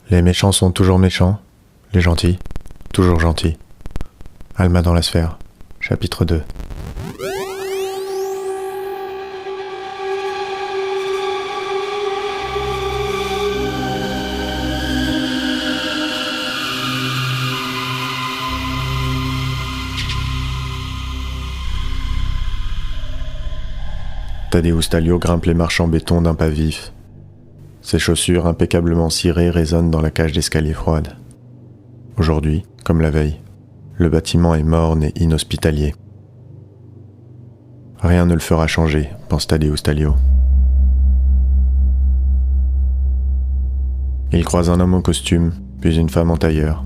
Les méchants sont toujours méchants, les gentils, toujours gentils. Alma dans la sphère, chapitre 2. Tadeusz Talio grimpe les marches en béton d'un pas vif. Ses chaussures impeccablement cirées résonnent dans la cage d'escalier froide. Aujourd'hui, comme la veille, le bâtiment est morne et inhospitalier. Rien ne le fera changer, pense Tadeusz Talio. Il croise un homme en costume, puis une femme en tailleur.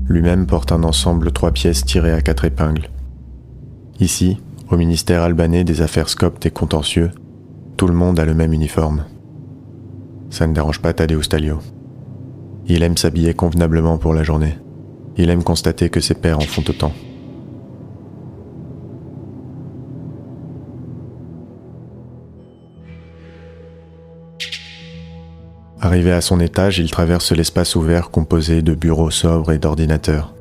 Lui-même porte un ensemble 3 pièces tiré à 4 épingles. Ici, au ministère albanais des affaires Scopt et contentieux, tout le monde a le même uniforme. Ça ne dérange pas Tadeusz Talio. Il aime s'habiller convenablement pour la journée. Il aime constater que ses pairs en font autant. Arrivé à son étage, il traverse l'espace ouvert composé de bureaux sobres et d'ordinateurs.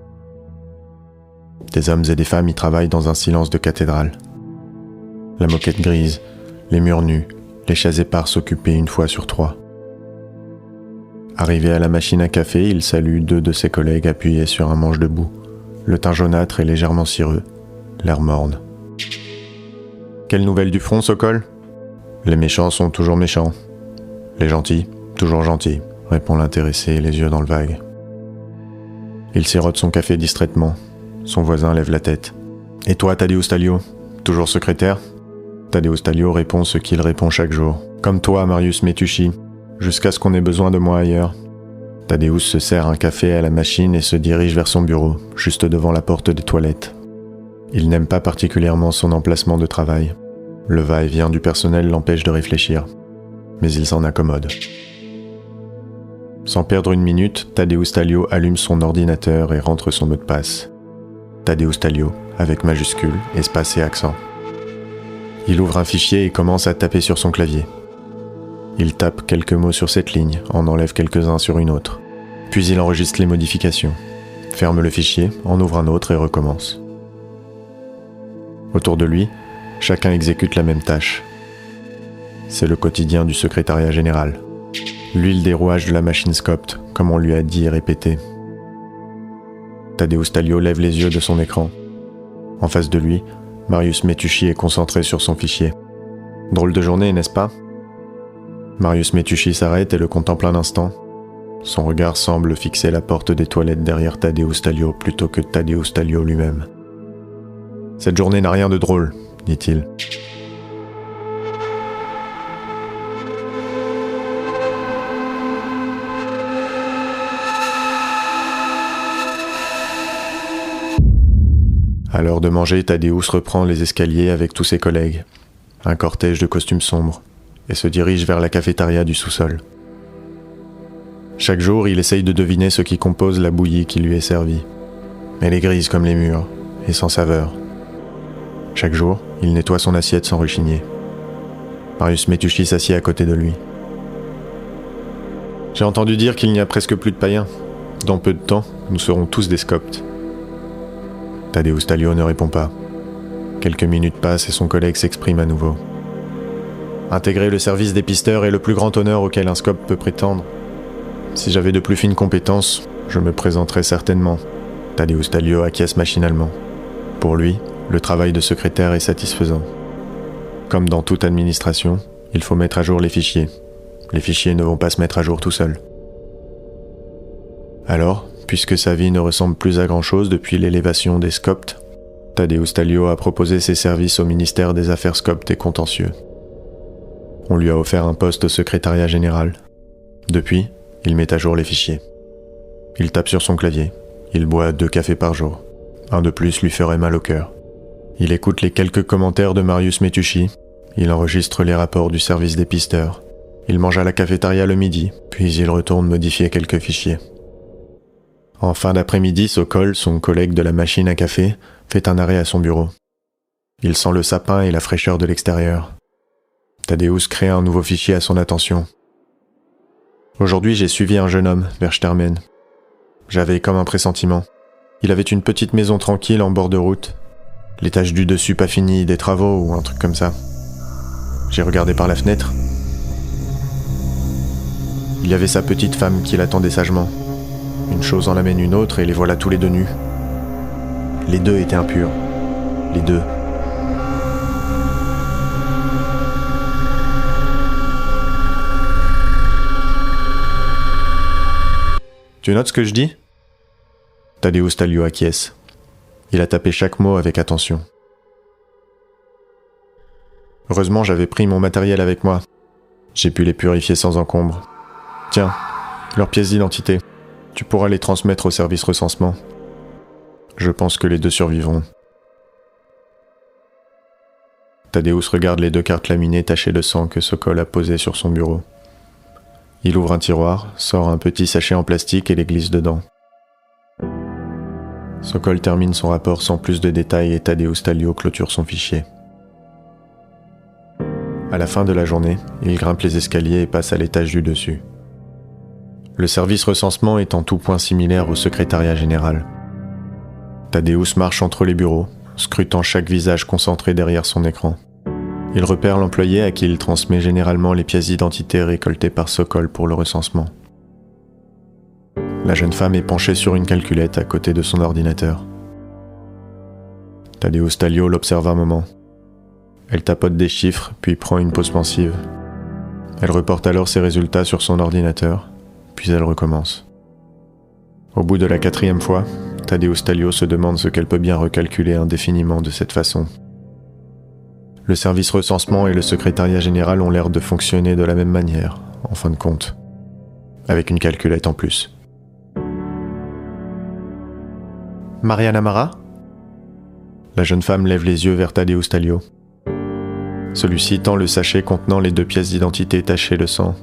Des hommes et des femmes y travaillent dans un silence de cathédrale. La moquette grise, les murs nus, les chaises éparses occupées une fois sur 3. Arrivé à la machine à café, il salue 2 de ses collègues appuyés sur un manche debout, le teint jaunâtre et légèrement cireux, l'air morne. « Quelle nouvelle du front, Sokol ? Les méchants sont toujours méchants. Les gentils, toujours gentils, répond l'intéressé, les yeux dans le vague. Il sirote son café distraitement. Son voisin lève la tête. « Et toi, Tadeusz Talio, toujours secrétaire ?» Tadeusz Talio répond ce qu'il répond chaque jour. « Comme toi, Marius Metuchy, jusqu'à ce qu'on ait besoin de moi ailleurs. » Tadeusz se sert un café à la machine et se dirige vers son bureau, juste devant la porte des toilettes. Il n'aime pas particulièrement son emplacement de travail. Le va-et-vient du personnel l'empêche de réfléchir. Mais il s'en accommode. Sans perdre une minute, Tadeusz Talio allume son ordinateur et rentre son mot de passe. Tadeusz Talio, avec majuscules, espace et accent. Il ouvre un fichier et commence à taper sur son clavier. Il tape quelques mots sur cette ligne, en enlève quelques-uns sur une autre. Puis il enregistre les modifications, ferme le fichier, en ouvre un autre et recommence. Autour de lui, chacun exécute la même tâche. C'est le quotidien du secrétariat général. L'huile des rouages de la machine Scopt, comme on lui a dit et répété. Tadeusz Talio lève les yeux de son écran. En face de lui, Marius Metuchy est concentré sur son fichier. Drôle de journée, n'est-ce pas ? Marius Metuchy s'arrête et le contemple un instant. Son regard semble fixer la porte des toilettes derrière Tadeusz Talio plutôt que Tadeusz Talio lui-même. « Cette journée n'a rien de drôle, dit-il. » À l'heure de manger, Tadeusz reprend les escaliers avec tous ses collègues, un cortège de costumes sombres, et se dirige vers la cafétéria du sous-sol. Chaque jour, il essaye de deviner ce qui compose la bouillie qui lui est servie. Elle est grise comme les murs, et sans saveur. Chaque jour, il nettoie son assiette sans rechigner. Marius Metuchy s'assied à côté de lui. « J'ai entendu dire qu'il n'y a presque plus de païens. Dans peu de temps, nous serons tous des Scopts. » Tadeusz Talio ne répond pas. Quelques minutes passent et son collègue s'exprime à nouveau. Intégrer le service des pisteurs est le plus grand honneur auquel un Scopt peut prétendre. Si j'avais de plus fines compétences, je me présenterais certainement. Tadeusz Talio acquiesce machinalement. Pour lui, le travail de secrétaire est satisfaisant. Comme dans toute administration, il faut mettre à jour les fichiers. Les fichiers ne vont pas se mettre à jour tout seuls. Alors, puisque sa vie ne ressemble plus à grand-chose depuis l'élévation des Scopt, Tadeusz Talio a proposé ses services au ministère des affaires Scopt et contentieux. On lui a offert un poste au secrétariat général. Depuis, il met à jour les fichiers. Il tape sur son clavier. Il boit 2 cafés par jour. Un de plus lui ferait mal au cœur. Il écoute les quelques commentaires de Marius Metuchy. Il enregistre les rapports du service des pisteurs. Il mange à la cafétéria le midi, puis il retourne modifier quelques fichiers. En fin d'après-midi, Sokol, son collègue de la machine à café, fait un arrêt à son bureau. Il sent le sapin et la fraîcheur de l'extérieur. Tadeusz crée un nouveau fichier à son attention. Aujourd'hui, j'ai suivi un jeune homme vers Stermen. J'avais comme un pressentiment. Il avait une petite maison tranquille en bord de route. L'étage du dessus pas fini, des travaux ou un truc comme ça. J'ai regardé par la fenêtre. Il y avait sa petite femme qui l'attendait sagement. Une chose en amène une autre et les voilà tous les deux nus. Les deux étaient impurs. Les deux. Tu notes ce que je dis ? Tadeusz Talio acquiesce. Il a tapé chaque mot avec attention. Heureusement, j'avais pris mon matériel avec moi. J'ai pu les purifier sans encombre. Tiens, leurs pièces d'identité. Tu pourras les transmettre au service recensement. Je pense que les deux survivront. Tadeusz regarde les 2 cartes laminées tachées de sang que Sokol a posées sur son bureau. Il ouvre un tiroir, sort un petit sachet en plastique et les glisse dedans. Sokol termine son rapport sans plus de détails et Tadeusz Talio clôture son fichier. À la fin de la journée, il grimpe les escaliers et passe à l'étage du dessus. Le service recensement est en tout point similaire au secrétariat général. Tadeusz marche entre les bureaux, scrutant chaque visage concentré derrière son écran. Il repère l'employé à qui il transmet généralement les pièces d'identité récoltées par Sokol pour le recensement. La jeune femme est penchée sur une calculette à côté de son ordinateur. Tadeusz Talio l'observe un moment. Elle tapote des chiffres, puis prend une pause pensive. Elle reporte alors ses résultats sur son ordinateur, puis elle recommence. Au bout de la 4e fois, Tadeusz Talio se demande ce qu'elle peut bien recalculer indéfiniment de cette façon. Le service recensement et le secrétariat général ont l'air de fonctionner de la même manière, en fin de compte, avec une calculette en plus. Mariana Mara ? La jeune femme lève les yeux vers Tadeusz Talio. Celui-ci tend le sachet contenant les 2 pièces d'identité tachées de sang.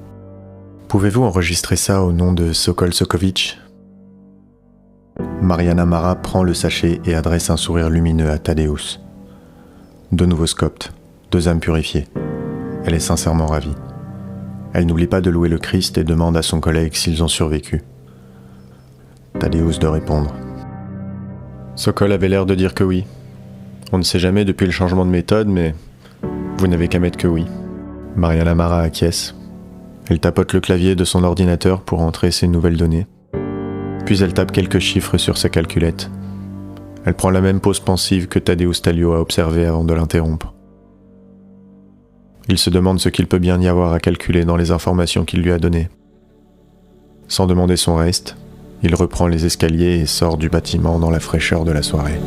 Pouvez-vous enregistrer ça au nom de Sokol Sokovic ? Mariana Mara prend le sachet et adresse un sourire lumineux à Tadeusz. De nouveaux scopes, 2 âmes purifiées. Elle est sincèrement ravie. Elle n'oublie pas de louer le Christ et demande à son collègue s'ils ont survécu. Tadeusz de répondre. Sokol avait l'air de dire que oui. On ne sait jamais depuis le changement de méthode, mais vous n'avez qu'à mettre que oui. Mariana Mara acquiesce. Elle tapote le clavier de son ordinateur pour entrer ses nouvelles données. Puis elle tape quelques chiffres sur sa calculette. Elle prend la même pause pensive que Tadeusz Talio a observée avant de l'interrompre. Il se demande ce qu'il peut bien y avoir à calculer dans les informations qu'il lui a données. Sans demander son reste, il reprend les escaliers et sort du bâtiment dans la fraîcheur de la soirée.